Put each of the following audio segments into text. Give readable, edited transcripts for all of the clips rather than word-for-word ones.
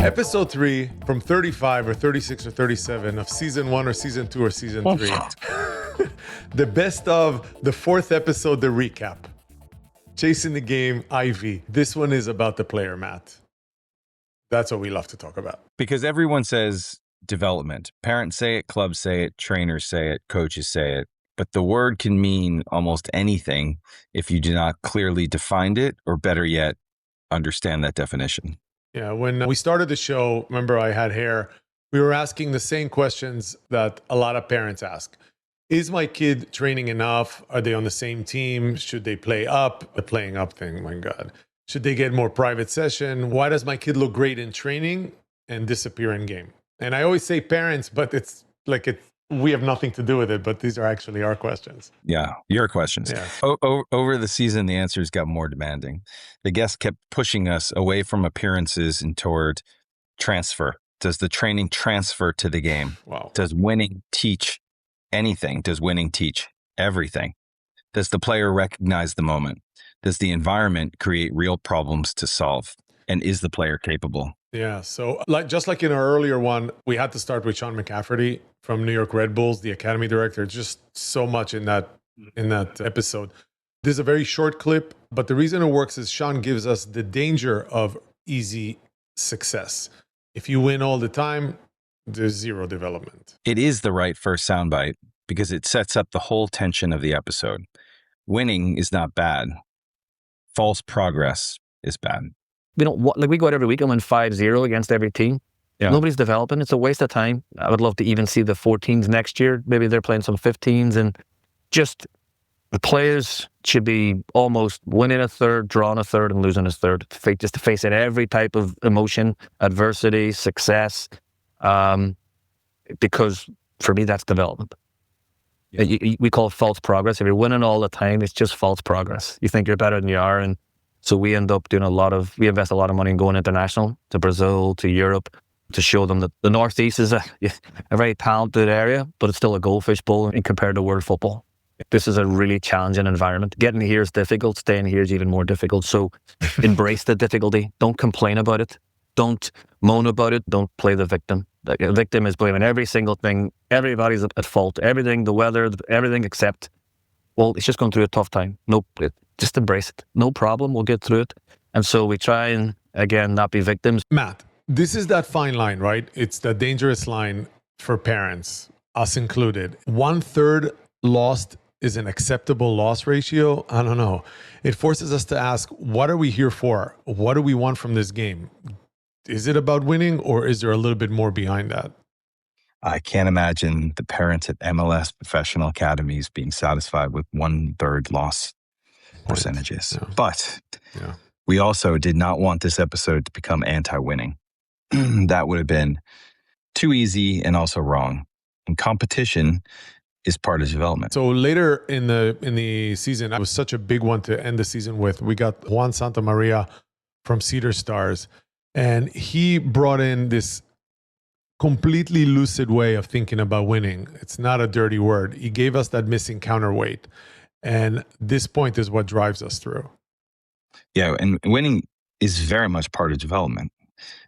Episode 3 from 35 or 36 or 37 of season 1 or season 2 or season 3. The best of the 4th episode, the recap. Chasing the game, Ivy. This one is about the player, Matt. That's what we love to talk about. Because everyone says development. Parents say it, clubs say it, trainers say it, coaches say it. But the word can mean almost anything if you do not clearly define it, or better yet, understand that definition. Yeah, when we started the show, remember I had hair, we were asking the same questions that a lot of parents ask. Is my kid training enough? Are they on the same team? Should they play up? The playing up thing, my God. Should they get more private session? Why does my kid look great in training and disappear in game? And I always say parents, but it's like we have nothing to do with it, but these are actually our questions. Yeah, your questions. Yeah. Over the season, the answers got more demanding. The guests kept pushing us away from appearances and toward transfer. Does the training transfer to the game? Wow. Does winning teach anything? Does winning teach everything? Does the player recognize the moment? Does the environment create real problems to solve? And is the player capable? Yeah, so just like in our earlier one, we had to start with Sean McCafferty from New York Red Bulls, the academy director. Just so much in that episode. This is a very short clip, but the reason it works is Sean gives us the danger of easy success. If you win all the time, there's zero development. It is the right first soundbite because it sets up the whole tension of the episode. Winning is not bad. False progress is bad. We go out every week and win 5-0 against every team. Yeah. Nobody's developing. It's a waste of time. I would love to even see the 14s next year. Maybe they're playing some 15s, and just the players should be almost winning a third, drawing a third, and losing a third. Just to face it, every type of emotion, adversity, success, because for me, that's development. Yeah. We call it false progress. If you're winning all the time, it's just false progress. You think you're better than you are, and so we end up doing we invest a lot of money in going international, to Brazil, to Europe, to show them that the Northeast is a very talented area, but it's still a goldfish bowl compared to world football. This is a really challenging environment. Getting here is difficult. Staying here is even more difficult. So embrace the difficulty. Don't complain about it. Don't moan about it. Don't play the victim. The victim is blaming every single thing. Everybody's at fault. Everything, the weather, everything except, well, it's just going through a tough time. Just embrace it. No problem. We'll get through it. And so we try and, again, not be victims. Matt, this is that fine line, right? It's the dangerous line for parents, us included. 1/3 lost is an acceptable loss ratio. I don't know. It forces us to ask, what are we here for? What do we want from this game? Is it about winning, or is there a little bit more behind that? I can't imagine the parents at MLS professional academies being satisfied with 1/3 loss percentages. Yeah. But we also did not want this episode to become anti-winning. That would have been too easy and also wrong. And competition is part of development. So later in the season, it was such a big one to end the season with. We got Juan Santamaria from Cedar Stars, and he brought in this completely lucid way of thinking about winning. It's not a dirty word. He gave us that missing counterweight. And this point is what drives us through. Yeah, and winning is very much part of development.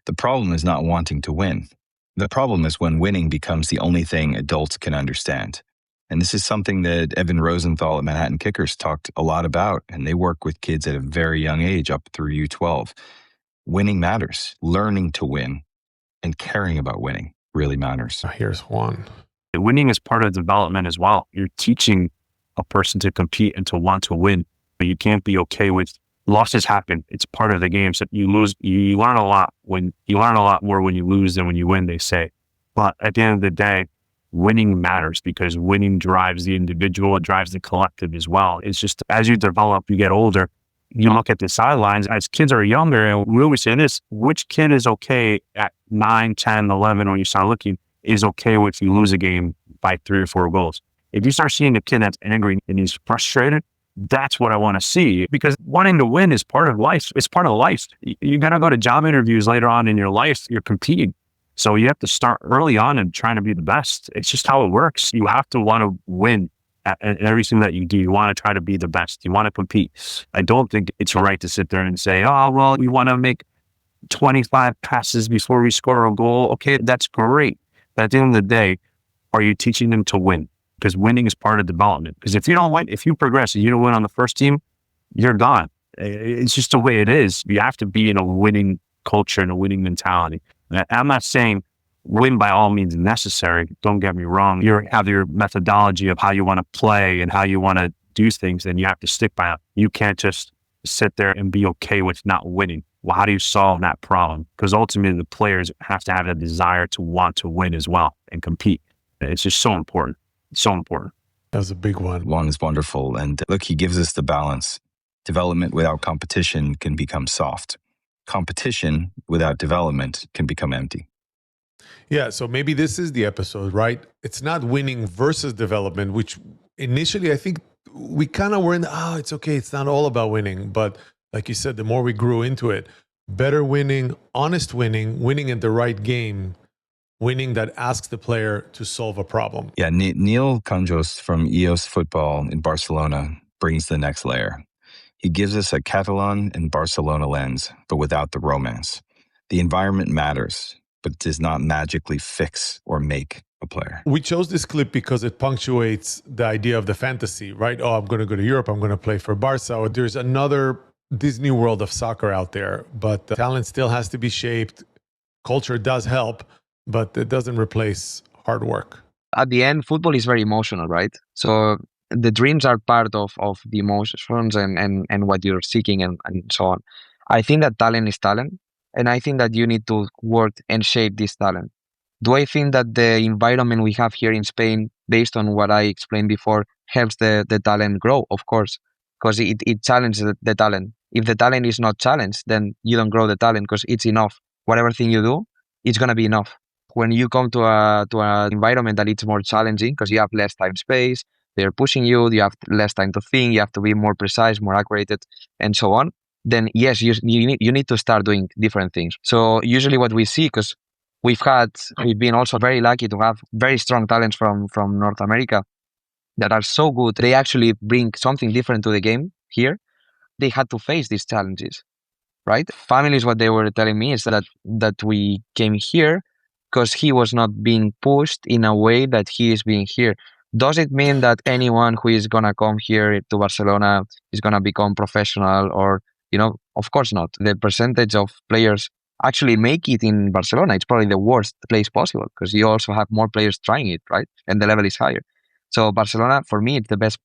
The problem is not wanting to win. The problem is when winning becomes the only thing adults can understand. And this is something that Evan Rosenthal at Manhattan Kickers talked a lot about, and they work with kids at a very young age up through U12. Winning matters. Learning to win and caring about winning really matters. Here's Juan. Winning is part of development as well. You're teaching a person to compete and to want to win, but you can't be okay with losses. Happen. It's part of the game. So you lose, you learn a lot more when you lose than when you win, they say. But at the end of the day, winning matters because winning drives the individual, it drives the collective as well. It's just as you develop, you get older, you look at the sidelines as kids are younger, and we always say this, which kid is okay at 9, 10, 11 when you start looking is okay if you lose a game by 3 or 4 goals. If you start seeing a kid that's angry and he's frustrated, that's what I want to see, because wanting to win is part of life. It's part of life. You're going to go to job interviews later on in your life. You're competing. So you have to start early on and trying to be the best. It's just how it works. You have to want to win at everything that you do. You want to try to be the best. You want to compete. I don't think it's right to sit there and say, oh, well, we want to make 25 passes before we score a goal. Okay, that's great. But at the end of the day, are you teaching them to win? Because winning is part of development. Because if you don't win, if you progress and you don't win on the first team, you're gone. It's just the way it is. You have to be in a winning culture and a winning mentality. And I'm not saying win by all means necessary. Don't get me wrong. You have your methodology of how you want to play and how you want to do things, and you have to stick by it. You can't just sit there and be okay with not winning. Well, how do you solve that problem? Because ultimately the players have to have a desire to want to win as well and compete. It's just so important. So important. That was a big one. Juan is wonderful. And look, he gives us the balance. Development without competition can become soft. Competition without development can become empty. Yeah, so maybe this is the episode, right? It's not winning versus development, which initially I think we kind of were in it's okay, it's not all about winning. But like you said, the more we grew into it, better winning, honest winning, winning in the right game, winning that asks the player to solve a problem. Yeah, Nil Congost from EOS Football in Barcelona brings the next layer. He gives us a Catalan and Barcelona lens, but without the romance. The environment matters, but does not magically fix or make a player. We chose this clip because it punctuates the idea of the fantasy, right? Oh, I'm going to go to Europe, I'm going to play for Barca. Or there's another Disney world of soccer out there, but talent still has to be shaped. Culture does help, but it doesn't replace hard work. At the end, football is very emotional, right? So the dreams are part of the emotions and what you're seeking and so on. I think that talent is talent, and I think that you need to work and shape this talent. Do I think that the environment we have here in Spain, based on what I explained before, helps the talent grow? Of course, because it challenges the talent. If the talent is not challenged, then you don't grow the talent because it's enough. Whatever thing you do, it's going to be enough. When you come to an environment that it's more challenging because you have less time space, they're pushing you, you have less time to think, you have to be more precise, more accurate, and so on, then yes, you need to start doing different things. So usually what we see, because we've been also very lucky to have very strong talents from North America that are so good, they actually bring something different to the game here. They had to face these challenges, right? Families, what they were telling me is that we came here because he was not being pushed in a way that he is being here. Does it mean that anyone who is going to come here to Barcelona is going to become professional or, of course not. The percentage of players actually make it in Barcelona, it's probably the worst place possible because you also have more players trying it, right? And the level is higher. So Barcelona, for me, it's the best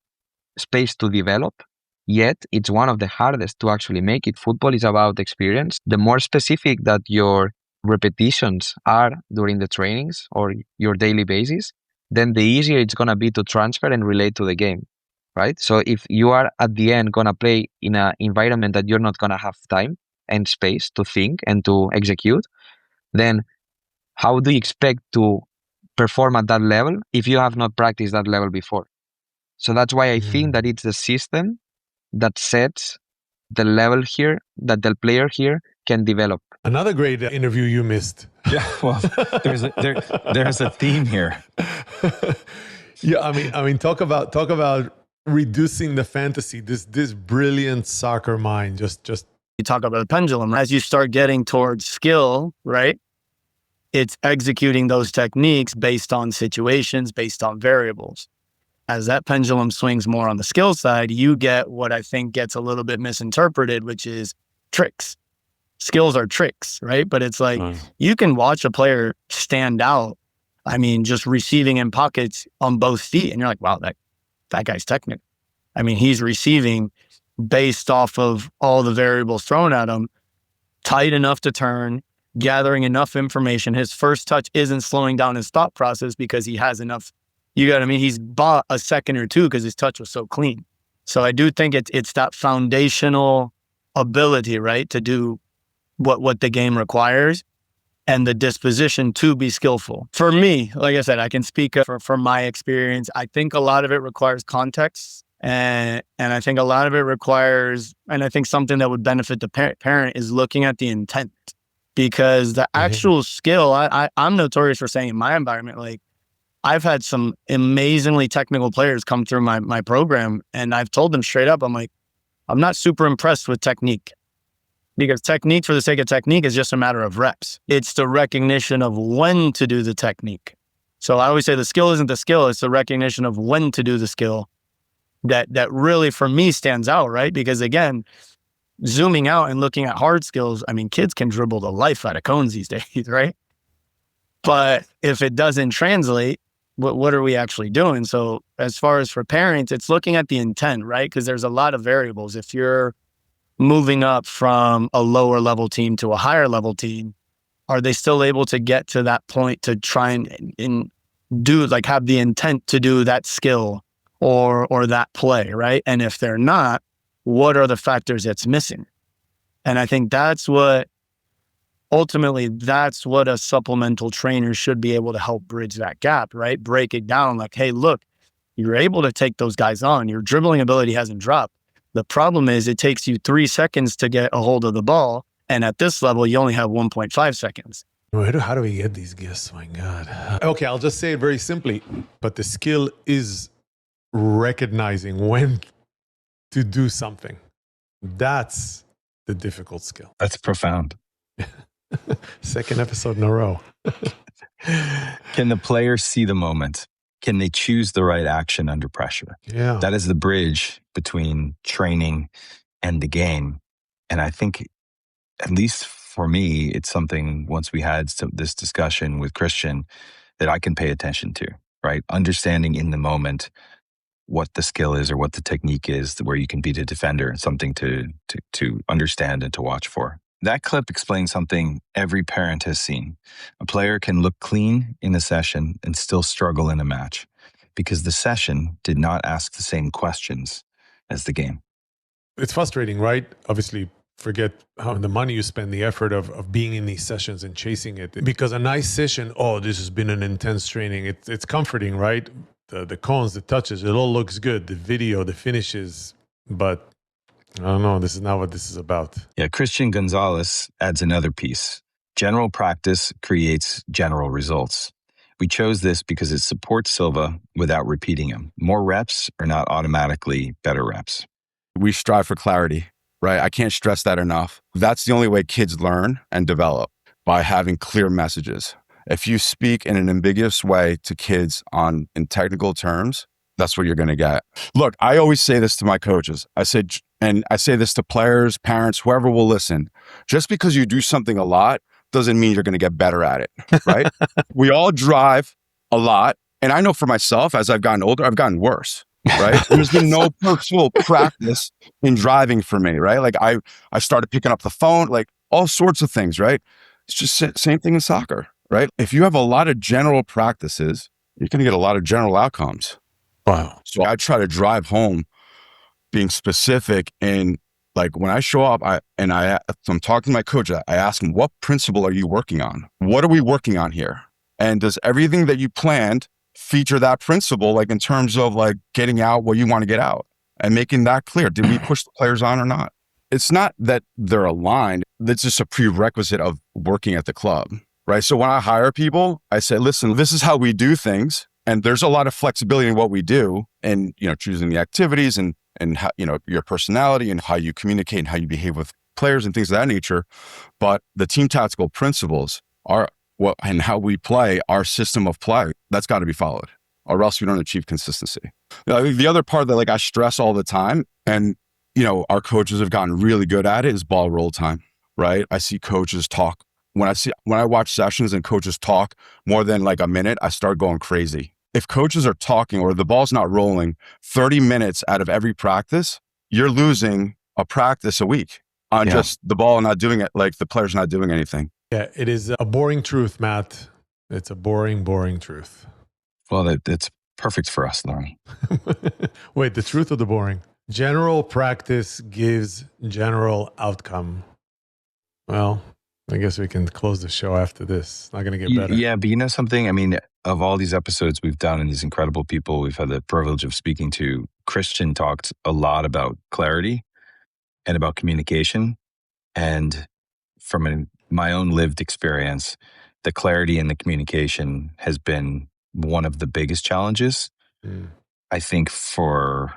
space to develop, yet it's one of the hardest to actually make it. Football is about experience. The more specific that your repetitions are during the trainings or your daily basis, then the easier it's going to be to transfer and relate to the game, right? So if you are at the end going to play in an environment that you're not going to have time and space to think and to execute, then how do you expect to perform at that level if you have not practiced that level before? So that's why I think that it's the system that sets the level here that the player here can develop. Another great interview you missed. Yeah, well, there's a theme here. Yeah, I mean, talk about reducing the fantasy. This brilliant soccer mind. Just you talk about the pendulum. As you start getting towards skill, right? It's executing those techniques based on situations, based on variables. As that pendulum swings more on the skill side, you get what I think gets a little bit misinterpreted, which is tricks. Skills are tricks, right? But it's like you can watch a player stand out. I mean, just receiving in pockets on both feet. And you're like, wow, that guy's technical. I mean, he's receiving based off of all the variables thrown at him, tight enough to turn, gathering enough information. His first touch isn't slowing down his thought process because he has enough. You got what I mean? He's bought a second or two because his touch was so clean. So I do think it's that foundational ability, right, to do what the game requires and the disposition to be skillful. For me, like I said, I can speak from my experience. I think a lot of it requires context. And I think a lot of it requires, and I think something that would benefit the parent is looking at the intent. Because the actual skill, I'm notorious for saying in my environment, like, I've had some amazingly technical players come through my program, and I've told them straight up, I'm like, I'm not super impressed with technique. Because technique for the sake of technique is just a matter of reps. It's the recognition of when to do the technique. So I always say the skill isn't the skill, it's the recognition of when to do the skill that really for me stands out, right? Because again, zooming out and looking at hard skills, I mean, kids can dribble the life out of cones these days, right? But if it doesn't translate, what are we actually doing? So as far as for parents, it's looking at the intent, right? Because there's a lot of variables. If you're moving up from a lower level team to a higher level team, are they still able to get to that point to try and do, like, have the intent to do that skill or that play, right? And if they're not, what are the factors that's missing? And I think ultimately, that's what a supplemental trainer should be able to help bridge that gap, right? Break it down like, hey, look, you're able to take those guys on. Your dribbling ability hasn't dropped. The problem is it takes you 3 seconds to get a hold of the ball. And at this level, you only have 1.5 seconds. How do we get these gifts? My God. Okay, I'll just say it very simply, but the skill is recognizing when to do something. That's the difficult skill. That's profound. Second episode in a row. Can the player see the moment? Can they choose the right action under pressure? Yeah. That is the bridge between training and the game. And I think, at least for me, it's something, once we had this discussion with Christian, that I can pay attention to, right? Understanding in the moment what the skill is or what the technique is, where you can beat a defender, something to understand and to watch for. That clip explains something every parent has seen. A player can look clean in a session and still struggle in a match because the session did not ask the same questions as the game. It's frustrating, right? Obviously, forget how the money you spend, the effort of being in these sessions and chasing it. Because a nice session, this has been an intense training. It's comforting, right? The cones, the touches, it all looks good. The video, the finishes, but I don't know. This is not what this is about. Yeah, Christian Gonzalez adds another piece. General practice creates general results. We chose this because it supports Silva without repeating him. More reps are not automatically better reps. We strive for clarity, right? I can't stress that enough. That's the only way kids learn and develop, by having clear messages. If you speak in an ambiguous way to kids in technical terms, that's what you're going to get. Look, I always say this to my coaches. I say this to players, parents, whoever will listen. Just because you do something a lot doesn't mean you're going to get better at it, right? We all drive a lot. And I know for myself, as I've gotten older, I've gotten worse, right? There's been no personal practice in driving for me, right? Like I started picking up the phone, like all sorts of things, right? It's just same thing in soccer, right? If you have a lot of general practices, you're going to get a lot of general outcomes. Wow. So I try to drive home being specific, and like when I show up, I'm talking to my coach, I ask him, what principle are you working on? What are we working on here? And does everything that you planned feature that principle, like in terms of like getting out what you want to get out and making that clear? Did we push the players on or not? It's not that they're aligned. That's just a prerequisite of working at the club, right? So when I hire people, I say, listen, this is how we do things. And there's a lot of flexibility in what we do, and, choosing the activities and how, your personality and how you communicate and how you behave with players and things of that nature. But the team tactical principles are and how we play, our system of play, that's got to be followed, or else we don't achieve consistency. The other part that I stress all the time, and, our coaches have gotten really good at it, is ball roll time, right? I see coaches talk. When I watch sessions and coaches talk more than like a minute, I start going crazy. If coaches are talking or the ball's not rolling 30 minutes out of every practice, you're losing a practice a week on just the ball not doing it, like the player's not doing anything. Yeah, it is a boring truth, Matt. It's a boring truth. Well, that's perfect for us, Liron. Wait, the truth or the boring? General practice gives general outcome. Well, I guess we can close the show after this. It's not going to get better. Yeah, but you know something? I mean, of all these episodes we've done and these incredible people we've had the privilege of speaking to, Christian talked a lot about clarity and about communication. And from my own lived experience, the clarity and the communication has been one of the biggest challenges, I think, for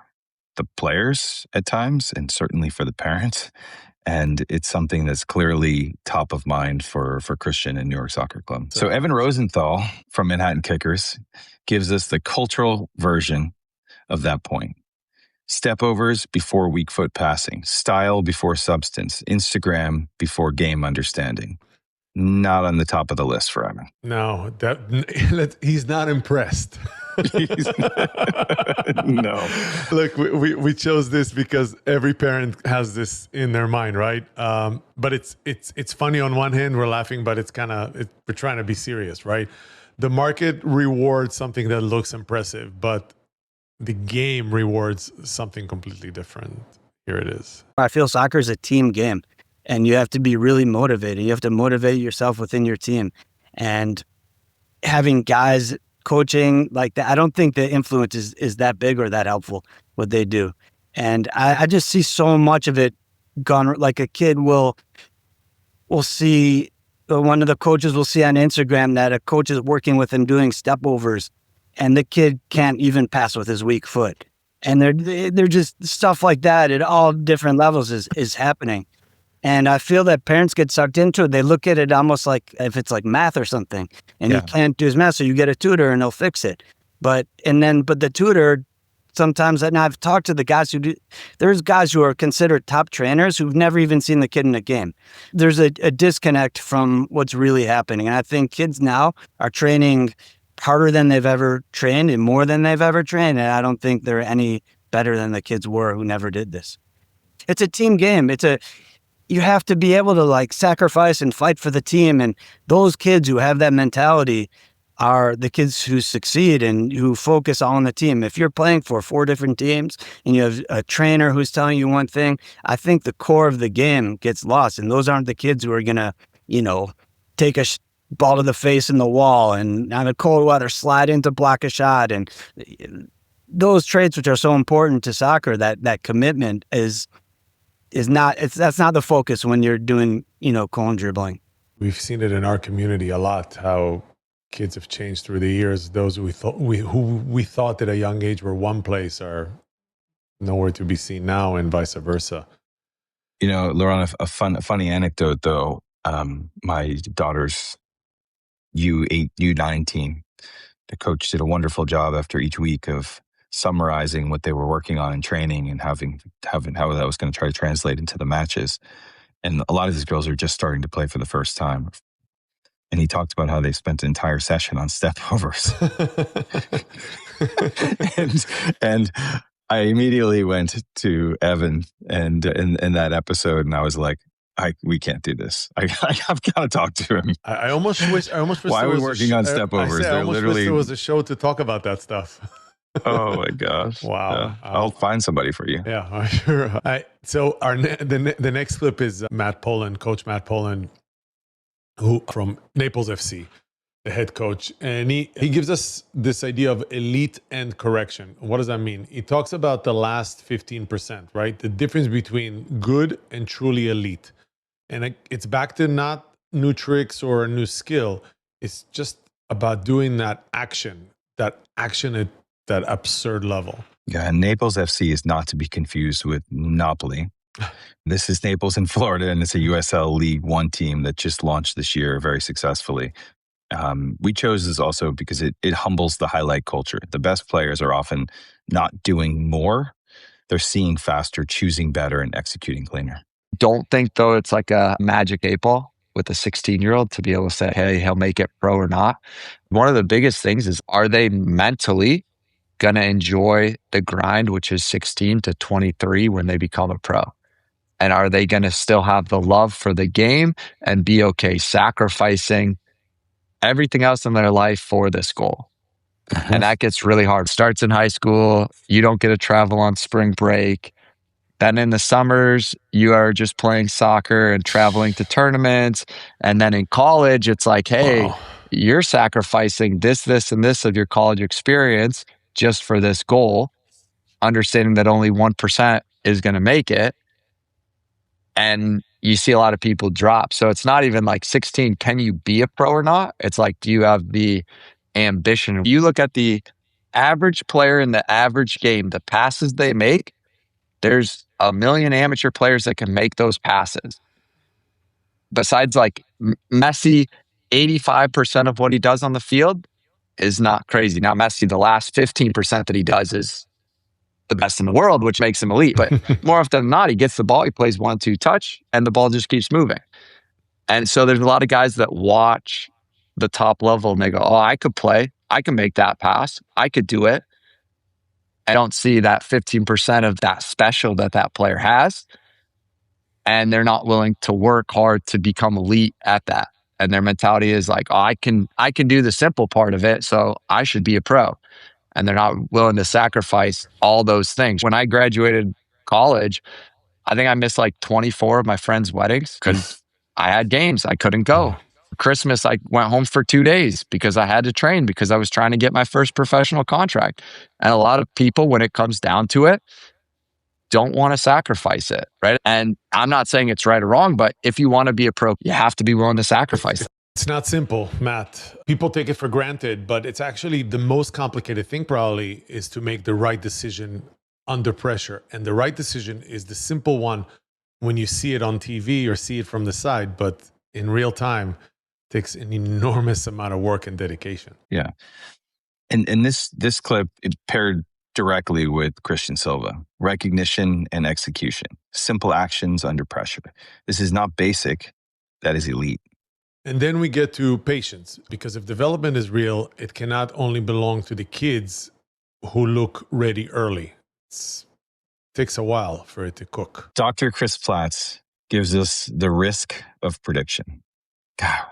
the players at times, and certainly for the parents. And it's something that's clearly top of mind for Christian and New York Soccer Club. So Evan Rosenthal from Manhattan Kickers gives us the cultural version of that point. Step overs before weak foot passing, style before substance, Instagram before game understanding. Not on the top of the list for Evan. No, he's not impressed. No. Look, we chose this because every parent has this in their mind, right? But it's funny on one hand, we're laughing, but it's we're trying to be serious, right? The market rewards something that looks impressive, but the game rewards something completely different. Here it is. I feel soccer is a team game, and you have to be really motivated. You have to motivate yourself within your team, and having guys coaching like that, I don't think the influence is that big or that helpful, what they do. And I just see so much of it gone. Like a kid will see, one of the coaches will see on Instagram that a coach is working with him doing step overs, and the kid can't even pass with his weak foot. And they're just stuff like that at all different levels is happening. And I feel that parents get sucked into it. They look at it almost like if it's like math or something, and you can't do his math, so you get a tutor and they'll fix it. But the tutor sometimes, and I've talked to the guys who do, there's guys who are considered top trainers who've never even seen the kid in a game. There's a disconnect from what's really happening. And I think kids now are training harder than they've ever trained and more than they've ever trained. And I don't think they're any better than the kids were who never did this. It's a team game. You have to be able to like sacrifice and fight for the team. And those kids who have that mentality are the kids who succeed and who focus on the team. If you're playing for 4 different teams and you have a trainer who's telling you one thing, I think the core of the game gets lost. And those aren't the kids who are going to, take a ball to the face in the wall and on a cold weather slide in to block a shot. And those traits which are so important to soccer, that commitment that's not the focus when you're doing, cone dribbling. We've seen it in our community a lot, how kids have changed through the years. Those who we thought at a young age were one place are nowhere to be seen now, and vice versa. Liron, a funny anecdote though. My daughter's U8, U9 team, the coach did a wonderful job after each week of summarizing what they were working on in training and having how that was going to try to translate into the matches. And a lot of these girls are just starting to play for the first time. And he talked about how they spent an entire session on step overs. and I immediately went to Evan and in that episode, and I was like, we can't do this. I've got to talk to him. I almost wish. Why are we working on step overs? I almost wish there was a show to talk about that stuff. Oh my gosh! Wow. I'll find somebody for you. Yeah, sure. So the next clip is Matt Poland, Coach Matt Poland, who from Naples FC, the head coach, and he gives us this idea of elite and correction. What does that mean? He talks about the last 15%, right? The difference between good and truly elite. And it's back to not new tricks or a new skill. It's just about doing that action at that absurd level. Yeah, and Naples FC is not to be confused with Napoli. This is Naples in Florida, and it's a USL League One team that just launched this year very successfully. We chose this also because it humbles the highlight culture. The best players are often not doing more. They're seeing faster, choosing better, and executing cleaner. Don't think, though, it's like a magic 8-ball with a 16-year-old to be able to say, hey, he'll make it pro or not. One of the biggest things is, are they mentally going to enjoy the grind, which is 16 to 23 when they become a pro? And are they going to still have the love for the game and be okay sacrificing everything else in their life for this goal? And that gets really hard. Starts in high school. You don't get to travel on spring break. Then in the summers, you are just playing soccer and traveling to tournaments. And then in college, it's like, hey, you're sacrificing this, and this of your college experience just for this goal, understanding that only 1% is going to make it. And you see a lot of people drop. So it's not even like 16, can you be a pro or not? It's like, do you have the ambition? You look at the average player in the average game, the passes they make, there's a million amateur players that can make those passes. Besides like Messi, 85% of what he does on the field is not crazy. Now, Messi, the last 15% that he does is the best in the world, which makes him elite. But more often than not, he gets the ball, he plays 1-2 touch, and the ball just keeps moving. And so there's a lot of guys that watch the top level and they go, oh, I could play. I can make that pass. I could do it. I don't see that 15% of that special that player has. And they're not willing to work hard to become elite at that. And their mentality is like, oh, I can do the simple part of it, so I should be a pro. And they're not willing to sacrifice all those things. When I graduated college, I think I missed like 24 of my friends' weddings because I had games. I couldn't go. Christmas, I went home for 2 days because I had to train because I was trying to get my first professional contract. And a lot of people, when it comes down to it, don't want to sacrifice it, right? And I'm not saying it's right or wrong, but if you want to be a pro, you have to be willing to sacrifice it. It's not simple, Matt. People take it for granted, but it's actually the most complicated thing probably is to make the right decision under pressure. And the right decision is the simple one when you see it on TV or see it from the side, but in real time, it takes an enormous amount of work and dedication. Yeah. And this clip, it paired directly with Christian Silva. Recognition and execution. Simple actions under pressure. This is not basic. That is elite. And then we get to patience, because if development is real, it cannot only belong to the kids who look ready early. It takes a while for it to cook. Dr. Chris Platts gives us the risk of prediction. God,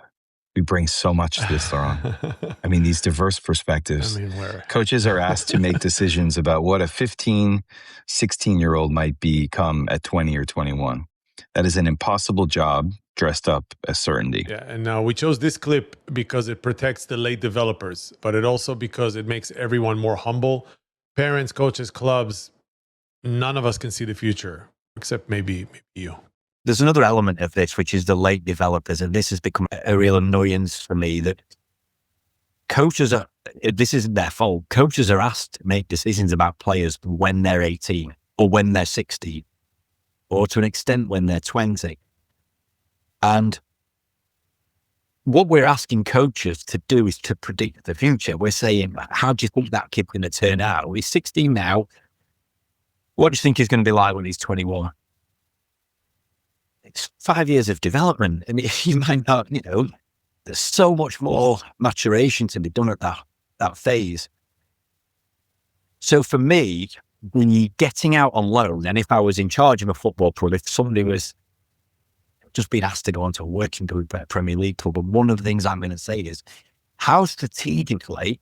we bring so much to this, Laurent. I mean, these diverse perspectives. Coaches are asked to make decisions about what a 15, 16-year-old might become at 20 or 21. That is an impossible job dressed up as certainty. Yeah, and now we chose this clip because it protects the late developers, but it also because it makes everyone more humble. Parents, coaches, clubs, none of us can see the future, except maybe you. There's another element of this, which is the late developers, and this has become a real annoyance for me, that coaches are, this isn't their fault, coaches are asked to make decisions about players when they're 18 or when they're 16, or to an extent when they're 20. And what we're asking coaches to do is to predict the future. We're saying, how do you think that kid's going to turn out? He's 16 now. What do you think he's going to be like when he's 21? It's 5 years of development. I mean, you might not, there's so much more maturation to be done at that phase. So for me, the getting out on loan, and if I was in charge of a football club, if somebody was just being asked to go onto a working group at a Premier League club, but one of the things I'm going to say is, how strategically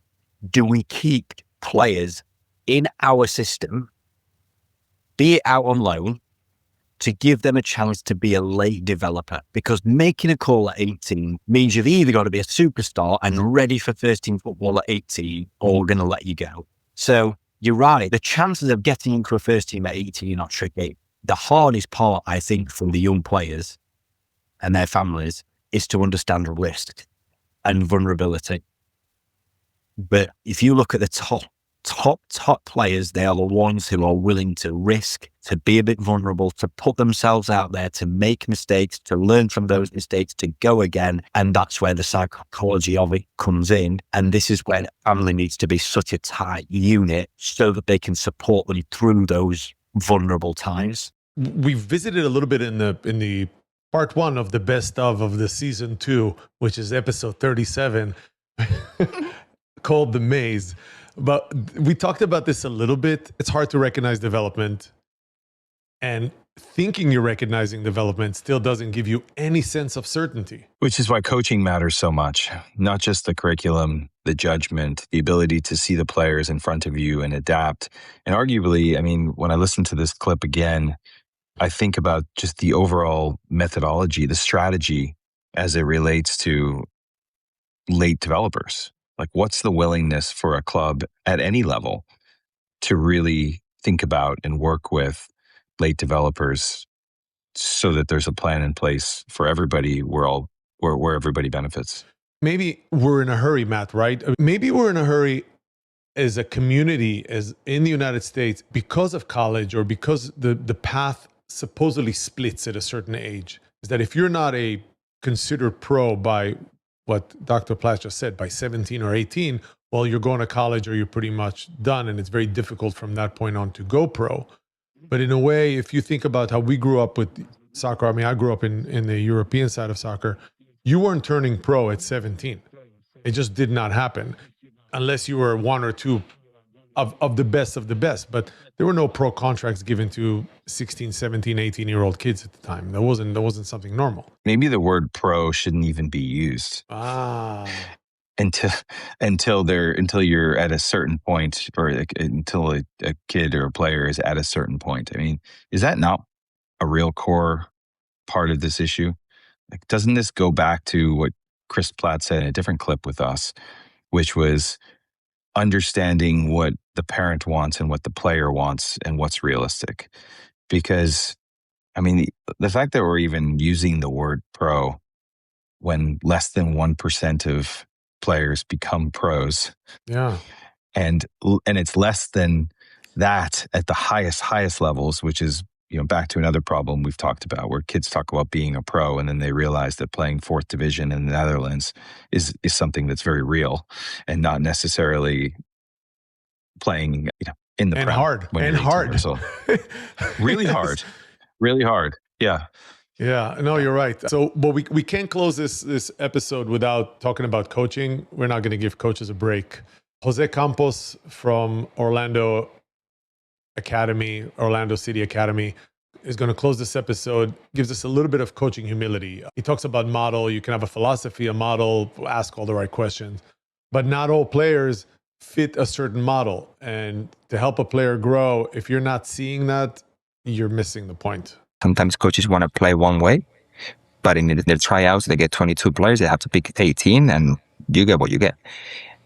do we keep players in our system, be it out on loan, to give them a chance to be a late developer? Because making a call at 18 means you've either got to be a superstar and ready for first team football at 18, or we're going to let you go. So you're right. The chances of getting into a first team at 18 are tricky. The hardest part, I think, for the young players and their families is to understand risk and vulnerability. But if you look at the top players, they are the ones who are willing to risk, to be a bit vulnerable, to put themselves out there, to make mistakes, to learn from those mistakes, to go again. And that's where the psychology of it comes in. And this is where family needs to be such a tight unit so that they can support them through those vulnerable times. We visited a little bit in the part 1 of the best of the season 2, which is episode 37, called The Maze. But we talked about this a little bit. It's hard to recognize development, and thinking you're recognizing development still doesn't give you any sense of certainty. Which is why coaching matters so much. Not just the curriculum, the judgment, the ability to see the players in front of you and adapt. And arguably, I mean, when I listen to this clip again, I think about just the overall methodology, the strategy as it relates to late developers. Like, what's the willingness for a club at any level to really think about and work with late developers so that there's a plan in place for everybody where everybody benefits? Maybe we're in a hurry, Matt, right? Maybe we're in a hurry as a community, as in the United States, because of college or because the path supposedly splits at a certain age, is that if you're not a considered pro by what Dr. Platts just said, by 17 or 18, well, you're going to college or you're pretty much done. And it's very difficult from that point on to go pro. But in a way, if you think about how we grew up with soccer, I mean, I grew up in the European side of soccer, you weren't turning pro at 17. It just did not happen unless you were one or two of the best of the best. But there were no pro contracts given to 16, 17, 18-year-old kids at the time. That wasn't something normal. Maybe the word pro shouldn't even be used. Until you're at a certain point, or until a kid or a player is at a certain point. I mean, is that not a real core part of this issue? Like, doesn't this go back to what Chris Platt said in a different clip with us, which was understanding what the parent wants and what the player wants and what's realistic? Because, I mean, the fact that we're even using the word pro when less than 1% of players become pros. Yeah. And it's less than that at the highest levels, which is, back to another problem we've talked about, where kids talk about being a pro and then they realize that playing fourth division in the Netherlands is something that's very real and not necessarily playing, in the and Prem hard when and you're 18 hard. Really hard. Really hard. Yeah. Yeah, no, you're right. So, but we can't close this episode without talking about coaching. We're not going to give coaches a break. Jose Campos from Orlando City Academy, is going to close this episode, gives us a little bit of coaching humility. He talks about model. You can have a philosophy, a model, ask all the right questions, but not all players fit a certain model. And to help a player grow, if you're not seeing that, you're missing the point. Sometimes coaches want to play one way, but in their tryouts, they get 22 players. They have to pick 18, and you get what you get.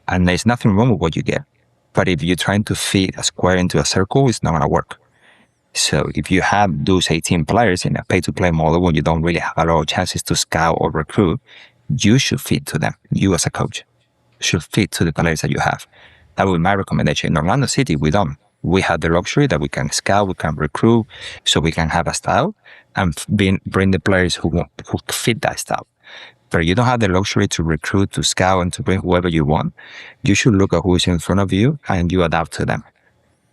And there's nothing wrong with what you get. But if you're trying to fit a square into a circle, it's not going to work. So if you have those 18 players in a pay-to-play model where you don't really have a lot of chances to scout or recruit, you should fit to them. You as a coach should fit to the players that you have. That would be my recommendation. In Orlando City, we don't. We have the luxury that we can scout, we can recruit, so we can have a style and bring the players who fit that style. But you don't have the luxury to recruit, to scout, and to bring whoever you want. You should look at who is in front of you and you adapt to them.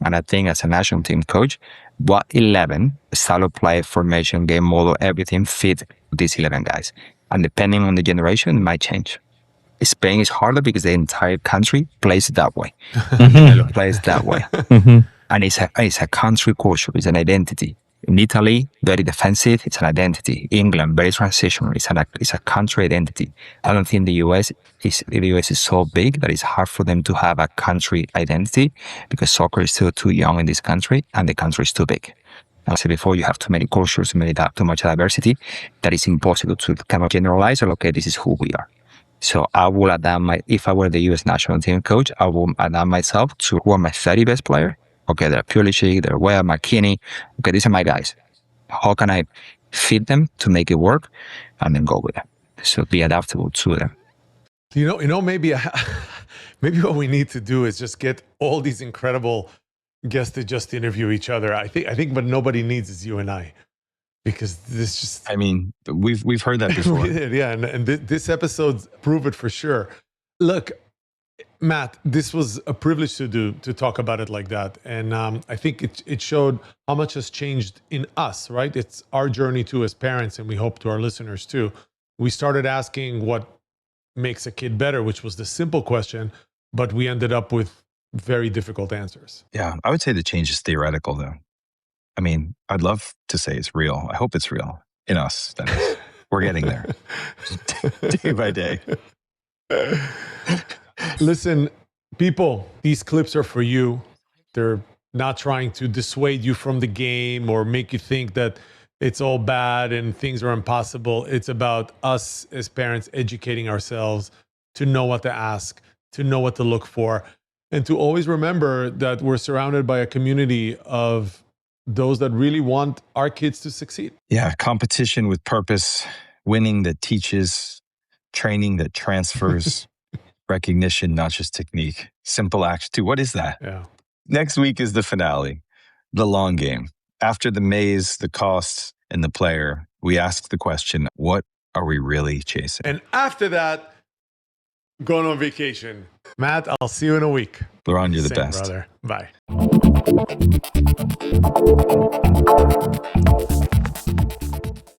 And I think as a national team coach, what 11, style of play, formation, game model, everything fit these 11 guys. And depending on the generation, it might change. Spain is harder because the entire country plays that way. Plays that way. And it's a country culture, it's an identity. In Italy, very defensive, it's an identity. England, very transitional, it's a country identity. I don't think the US is so big that it's hard for them to have a country identity because soccer is still too young in this country and the country is too big. As I said before, you have too many cultures, too much diversity, that it's impossible to kind of generalize, okay, this is who we are. So I will adapt if I were the US national team coach, I will adapt myself to who are my 30 best players. Okay, they're Pulisic, they're Weah, McKinney. Okay, these are my guys. How can I fit them to make it work and then go with it? So be adaptable to them. Maybe what we need to do is just get all these incredible guests to just interview each other. I think what nobody needs is you and I. Because this just... I mean, we've heard that before. We did, yeah. And this episode proved it for sure. Look, Matt, this was a privilege to talk about it like that. And I think it showed how much has changed in us, right? It's our journey too as parents, and we hope to our listeners too. We started asking what makes a kid better, which was the simple question, but we ended up with very difficult answers. Yeah, I would say the change is theoretical though. I mean, I'd love to say it's real. I hope it's real in us. That is. We're getting there day by day. Listen, people, these clips are for you. They're not trying to dissuade you from the game or make you think that it's all bad and things are impossible. It's about us as parents educating ourselves to know what to ask, to know what to look for, and to always remember that we're surrounded by a community of those that really want our kids to succeed. Yeah, competition with purpose, winning that teaches, training that transfers, Recognition, not just technique. Simple action too. What is that? Yeah. Next week is the finale, the long game. After the maze, the costs, and the player, we ask the question, what are we really chasing? And after that, going on vacation. Matt, I'll see you in a week. Liron, you're the Same, best. brother. Bye.